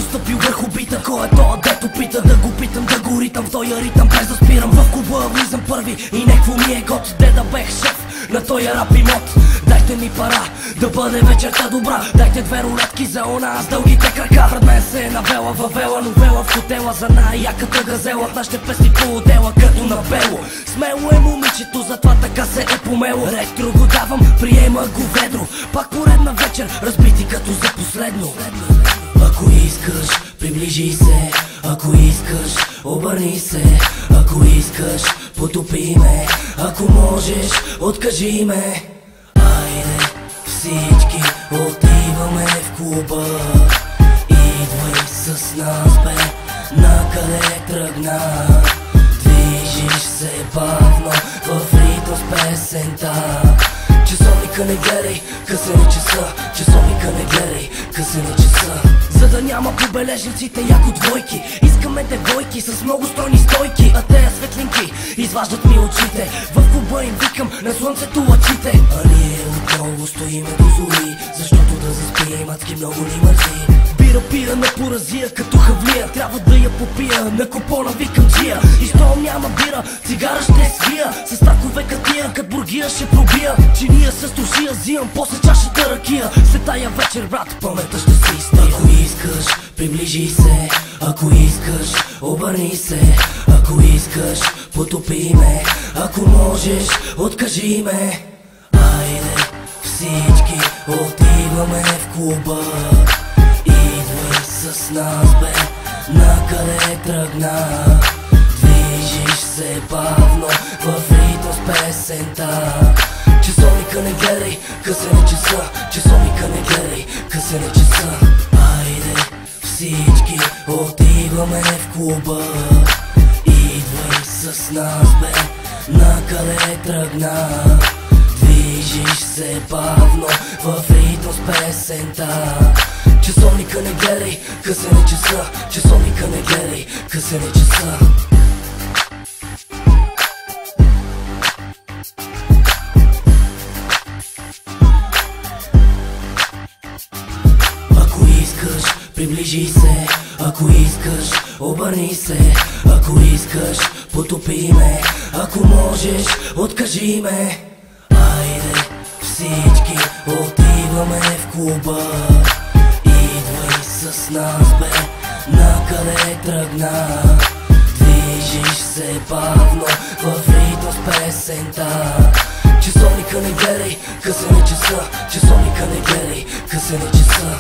стъпил върху бита. Кой е тоя, дето пита? Да го питам, да го ритам в тоя ритъм, без да спирам. В клуба влизам първи и некво ми е год. Де да бех шеф на тоя рап и мод. Дайте ми пара, да бъде вечерта добра. Дайте 2 рулетки за она с дългите крака. Пред мен се е навела въвела новела в хотела за най-яката газела. Нашите песни по отдела като на бело. Смело е момичето, затова така се е помело. Ретро го давам, приема го ведро. Пак поредна вечер, разбити като за последно. Ако искаш, приближи се. Ако искаш, обърни се. Ако искаш, потопи ме. Ако можеш, откажи ме. Айде, всички отиваме в клуба. Идвай с нас, бе, накъде тръгна. Движиш се бавно в ритъм с песента. Часовника не гледай, късен е часа. Часовника не гледай, късен е часа. За да няма побележниците яко двойки, искаме девойки с много стройни стойки. А тея светлинки изваждат ми очите. В клуба им викам на слънцето лъчите. А ние отново стоиме до зори, защото да заспием адски много ни мързи. Бира пия на поразия като хавлия, трябва да я попия, на купона викам джия. И щом няма бира, цигара ще свия. С такове катия, кът бургия ще пробия. Чиния с тушия взимам, после чашата ракия. След тая вечер, брат, паметта ще се изтия. Ако искаш, приближи се. Ако искаш, обърни се. Ако искаш, потопи ме. Ако можеш, откажи ме. Айде, всички отиваме в клуба. Идвай с нас, бе, накъде тръгна. Движиш се бавно в ритъм с песента. Часовника не гледай, късен е часа. Часовника не гледай, късен е часа. Айде, всички отиваме в клуба. Идвай с нас, бе, накъде тръгна. Движиш се бавно в ритъм с песента. Часовника не гледай, късен е часа. Часовника не гледай, късен е часа. Ако искаш, приближи се. Ако искаш, обърни се. Ако искаш, потопи ме. Ако можеш, откажи ме. Айде, всички отиваме в клуба. Идвай с нас, бе, накъде тръгна. Движиш се бавно в ритъм с песента. Часовника не гледай, късен е часа. Часовника не гледай, късен е часа.